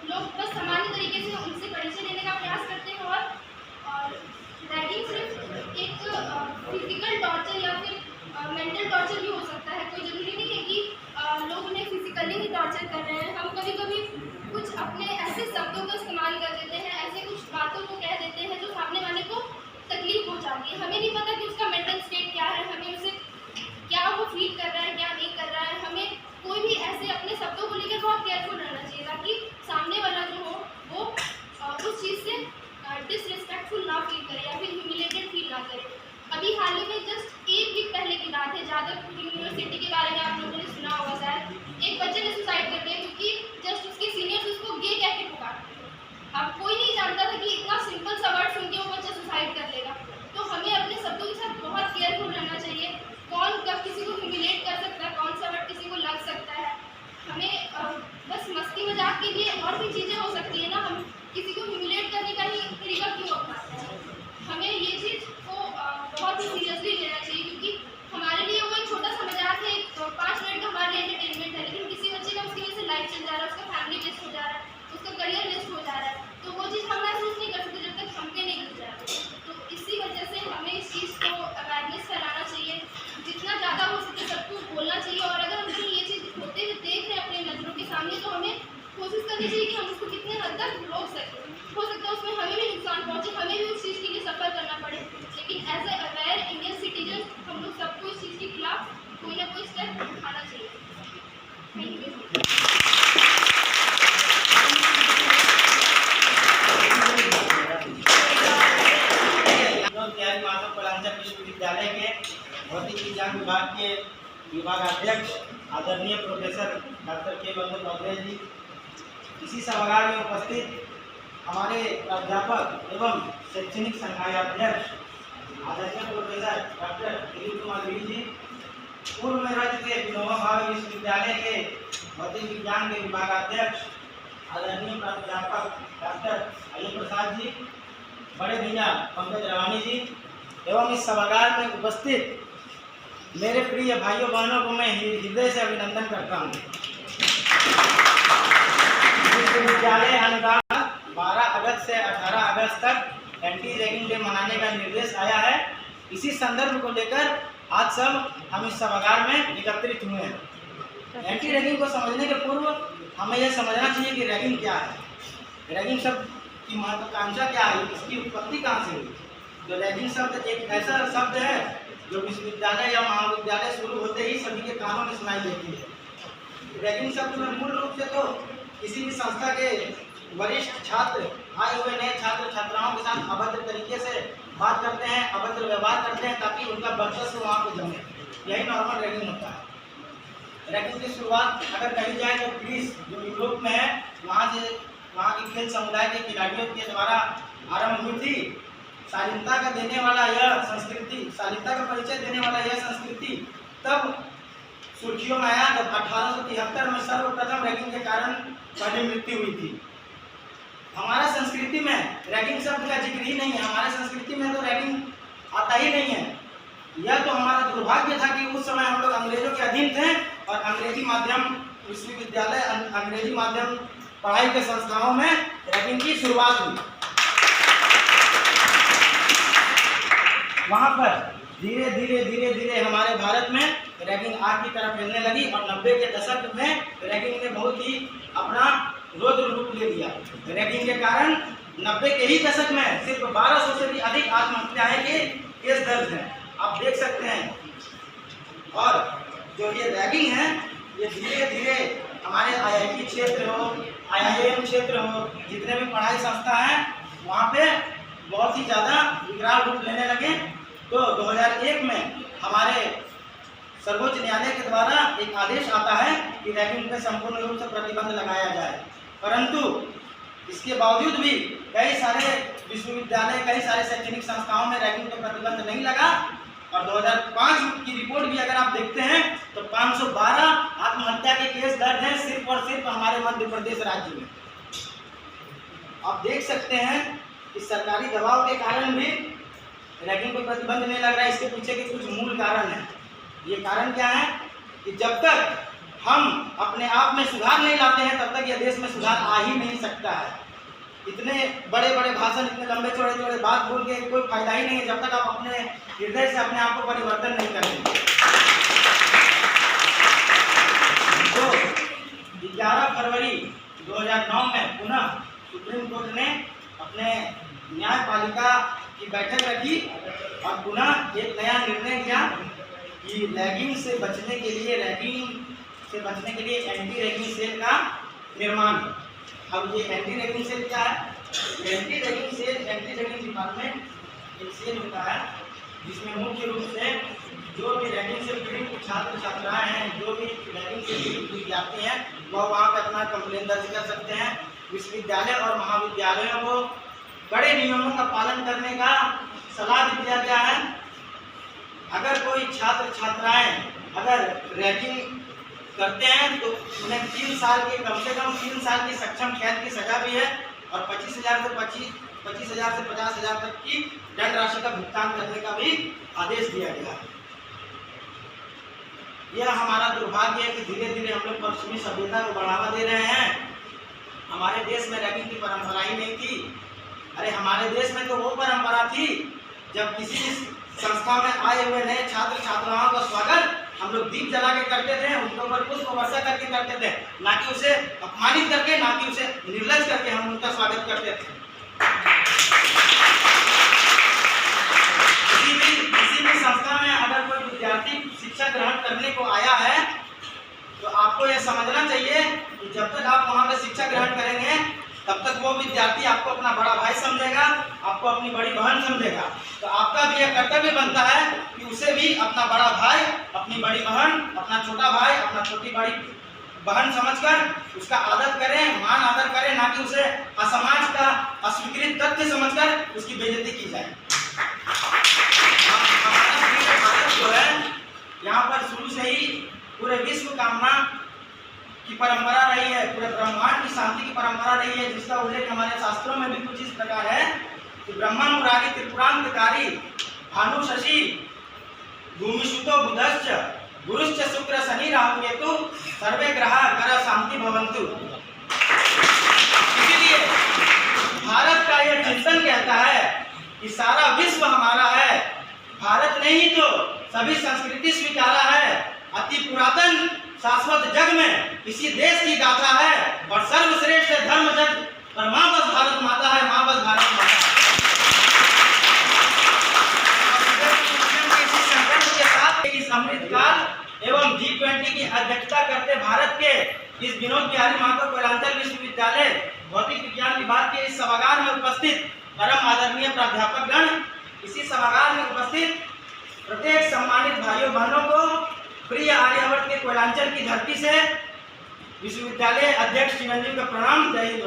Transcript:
लोग बस सामान्य तरीके से उनसे परिचय लेने का प्रयास करते हैं और रैगिंग सिर्फ एक फिजिकल टॉर्चर या फिर मेंटल टॉर्चर भी हो सकता है। कोई ज़रूरी नहीं है कि लोग उन्हें फिजिकली ही टॉर्चर कर रहे हैं। हम कभी कभी कुछ अपने ऐसे शब्दों का इस्तेमाल कर देते हैं, ऐसे कुछ बातों को कह देते हैं जो सामने वाले को तकलीफ पहुंचाती है। हमें नहीं पता कि उसका मेंटल स्टेट क्या है, हमें उसे क्या वो फील कर रहा है, क्या नहीं कर रहा है। हमें कोई भी ऐसे अपने शब्दों को लेकर बहुत केयरफुल रहना चाहिए ताकि सामने वाला जो हो वो उस चीज़ से डिसरिस्पेक्टफुल ना फील करे या फिर ह्यूमिलेटेड फील ना करे। अभी हाल ही में जस्ट एक वीक पहले की बात है, जादवपुर यूनिवर्सिटी के बारे में आप लोगों ने सुना होगा शायद। एक बच्चे ने सुसाइड कर लिया क्योंकि जस्ट उसके सीनियर्स उसको गे कह के पुकारा। अब कोई नहीं जानता था कि इतना सिंपल सा वर्ड सुन के वो बच्चा सुसाइड कर लेगा। तो हमें अपने शब्दों के साथ बहुत केयरफुल रहना चाहिए। कौन कब किसी को ह्यूमिलेट कर सकता है, कौन सा वर्ड किसी को लग सकता है। हमें बस मस्ती मजाक के लिए और भी चीज़ें हो सकती है ना, हम किसी को ह्यूमिलेट करने का ही तरीका क्यों अपनाते हैं। हमें ये चीज़ को बहुत ही सीरियसली लेना चाहिए क्योंकि हमारे लिए वो एक छोटा सा मजाक है, 5 मिनट का हमारे लिए एंटरटेनमेंट है, लेकिन किसी बच्चे का उसकी वजह से लाइफ चल जा रहा है, उसका फैमिली वेस्ट हो जा रहा है, उसका करियर वेस्ट हो जा रहा है। तो वो चीज़ हम महसूस नहीं कर सकते जब तक हम पे नहीं गुजर जाती। तो इसी वजह से हमें इस चीज़ को अवेयरनेस फैलाना चाहिए, जितना ज़्यादा हो सके सबको बोलना चाहिए। और अगर हम ये चीज़ होते हुए देख रहे हैं अपनी नज़रों के सामने तो हमें कोशिश करनी चाहिए कि हम उसको कितने हद तक रोक सकें। हो सकता है उसमें हमें भी नुकसान पहुँचे, हमें भी उस चीज़ के लिए सफ़र करना पड़े, लेकिन as a aware Indian citizen हम लोग सबको इस चीज़ के खिलाफ कोई ना कोई स्टेप उठाना चाहिए। Thank you. विश्वविद्यालय के भौतिक विज्ञान विभाग के विभागाध्यक्ष आदरणीय प्रोफेसर डॉक्टर के बंधु चौधरी जी, इसी सभागार में उपस्थित हमारे प्राध्यापक एवं शैक्षणिक संकायाध्यक्ष आदरणीय प्रोफेसर डॉक्टर दिलीप कुमार गिरी जी, पूर्व में रह चुके विनोबा भावे विश्वविद्यालय के भौतिक विज्ञान के विभागाध्यक्ष आदरणीय प्राध्यापक डॉक्टर अली प्रसाद जी, बड़े भैया पंकज रवानी जी एवं इस सभागार में उपस्थित मेरे प्रिय भाइयों बहनों को मैं हृदय से अभिनंदन करता हूँ। विश्वविद्यालय अनुदान 12 अगस्त से 18 अगस्त तक एंटी रैगिंग डे मनाने का निर्देश आया है। इसी संदर्भ को लेकर आज सब हम इस सभागार में एकत्रित हुए हैं। एंटी रैगिंग को समझने के पूर्व हमें यह समझना चाहिए कि रैगिंग क्या है, रैगिंग शब्द की महत्वाकांक्षा क्या है, इसकी उत्पत्ति कहाँ से हुई। तो रैगिंग शब्द एक ऐसा शब्द है जो विश्वविद्यालय या महाविद्यालय शुरू होते ही सभी के कानों में सुनाई देती है। रैगिंग शब्द में मूल रूप से तो किसी भी संस्था के वरिष्ठ छात्र आए हुए नए छात्र छात्राओं के साथ अभद्र तरीके से बात करते हैं, अभद्र व्यवहार करते हैं ताकि उनका वर्चस्व वहाँ पर जमे। यही नॉर्मल रैगिंग होता है। रैगिंग की शुरुआत अगर कही जाए तो ग्रीस जो यूरोप में है वहाँ के खेल समुदाय के खिलाड़ियों के द्वारा आरंभ हुई थी। शालीनता का देने वाला यह संस्कृति, शालीनता का परिचय देने वाला यह संस्कृति तब सुर्खियों में आया जब 1873 में सर्वप्रथम रैगिंग के कारण पहली मृत्यु हुई थी। हमारा संस्कृति में रैगिंग शब्द का जिक्र ही नहीं है, हमारे संस्कृति में तो रैगिंग आता ही नहीं है। यह तो हमारा दुर्भाग्य था कि उस समय हम लोग अंग्रेजों के अधीन थे और अंग्रेजी माध्यम विश्वविद्यालय, अंग्रेजी माध्यम पढ़ाई के संस्थाओं में रैगिंग की शुरुआत हुई। वहाँ पर धीरे धीरे हमारे भारत में रैगिंग आग की तरफ फैलने लगी और 90 के दशक में रैगिंग ने बहुत ही अपना रौद्र रूप ले लिया। रैगिंग के कारण 90 के ही दशक में सिर्फ 1200 से भी अधिक आत्महत्याएं के केस दर्ज हैं, आप देख सकते हैं। और जो ये रैगिंग है ये धीरे धीरे हमारे IIT क्षेत्र हो, IIM क्षेत्र हो, जितने भी पढ़ाई संस्था हैं वहाँ पे बहुत ही ज़्यादा विकराल रूप लेने लगे। तो 2001 में हमारे सर्वोच्च न्यायालय के द्वारा एक आदेश आता है कि रैगिंग पर संपूर्ण रूप से प्रतिबंध लगाया जाए, परंतु इसके बावजूद भी कई सारे विश्वविद्यालय, कई सारे शैक्षणिक संस्थाओं में रैगिंग पर प्रतिबंध नहीं लगा। और 2005 की रिपोर्ट भी अगर आप देखते हैं तो 512 आत्महत्या के केस दर्ज हैं सिर्फ और सिर्फ हमारे मध्य प्रदेश राज्य में। आप देख सकते हैं कि सरकारी दबाव के कारण भी रैगिंग पर प्रतिबंध नहीं लग रहा है। इसके पीछे के कुछ मूल कारण हैं। ये कारण क्या है कि जब तक हम अपने आप में सुधार नहीं लाते हैं तब तक यह देश में सुधार आ ही नहीं सकता है। इतने बड़े बड़े भाषण, इतने लंबे चौड़े चौड़े बात बोल के कोई फायदा ही नहीं है जब तक आप अपने हृदय से अपने आप को परिवर्तन नहीं करेंगे। तो 11 फरवरी 2009 में पुनः सुप्रीम कोर्ट ने अपने न्यायपालिका की बैठक रखी और पुनः एक नया निर्णय लिया कि रैगिंग से बचने के लिए एंटी रैगिंग सेल का निर्माण। अब ये एंटी रैगिंग सेल क्या है? एंटी रैगिंग डिपार्टमेंट एक सेल होता है जिसमें मुख्य रूप से जो भी रैगिंग से पीड़ित छात्र छात्राएं हैं, जो भी रैगिंग से पीड़ित विद्यार्थी हैं, वह वहाँ पर अपना कंप्लेन दर्ज कर सकते हैं। विश्वविद्यालय और महाविद्यालयों को बड़े नियमों का पालन करने का सलाह भी दिया गया है। अगर कोई छात्र छात्राएं अगर रैगिंग करते हैं तो उन्हें 3 साल के कम से कम 3 साल की सक्षम कैद की सजा भी है और 25,000 से 50,000 तक की दंड राशि का भुगतान करने का भी आदेश दिया गया है। यह हमारा दुर्भाग्य है कि धीरे धीरे हम लोग पश्चिमी सभ्यता को बढ़ावा दे रहे हैं। हमारे देश में रैगिंग की परंपरा ही नहीं थी। अरे हमारे देश में तो वो परंपरा थी जब किसी संस्था में आए हुए नए छात्र छात्राओं का स्वागत हम लोग दीप जला के करते थे, उनके ऊपर पुष्प वर्षा करके करते थे, ना कि उसे अपमानित करके, ना कि उसे निर्लज करके हम उनका स्वागत करते थे। किसी भी संस्था में अगर कोई विद्यार्थी शिक्षा ग्रहण करने को आया है तो आपको यह समझना चाहिए कि जब तक आप वहाँ पर शिक्षा ग्रहण करेंगे तब तक वो विद्यार्थी आपको अपना बड़ा भाई समझेगा, आपको अपनी बड़ी बहन समझेगा। तो आपका भी यह कर्तव्य बनता है कि उसे भी अपना बड़ा भाई, अपनी बड़ी बहन, अपना छोटा भाई, अपना छोटी बड़ी बहन समझकर उसका आदर करें, मान आदर करें, ना कि उसे असमाज का अस्वीकृत तथ्य समझकर उसकी बेइज्जती की जाए। हमारा भारत जो है यहाँ पर शुरू से ही पूरे विश्व कामना की परंपरा रही है, पूरे ब्रह्मांड की शांति की परंपरा रही है, जिसका उल्लेख हमारे शास्त्रों में भी कुछ इस प्रकार है कि ब्रह्मा मुरारी त्रिपुरांतकारी भानु शशि भूमिसुतो बुधश्च गुरुश्च शुक्र शनि राहु केतु सर्वे ग्रह कर शांति भवन्तु। इसीलिए भारत का यह चिंतन कहता है कि सारा विश्व हमारा है। भारत ने ही तो सभी संस्कृति स्वीकारा है। अति पुरातन शाश्वत जग में इसी देश की गाथा है और सर्वश्रेष्ठ धर्म जग और माँ बस भारत माता है, माँ बस भारत माता है। इसी संकल्प के साथ इस अमृतकाल एवं G20 की अध्यक्षता करते भारत के इस विनोद बिहारी महतो कोयलांचल विश्वविद्यालय भौतिक विज्ञान विभाग के इस सभागार में उपस्थित परम आदरणीय प्राध्यापक गण, इसी सभागार में उपस्थित प्रत्येक सम्मानित भाइयों बहनों को प्रिय आर्यावर्त के कोयलांचल की धरती से विश्वविद्यालय अध्यक्ष चिरंजीव का प्रणाम। जय हिंद।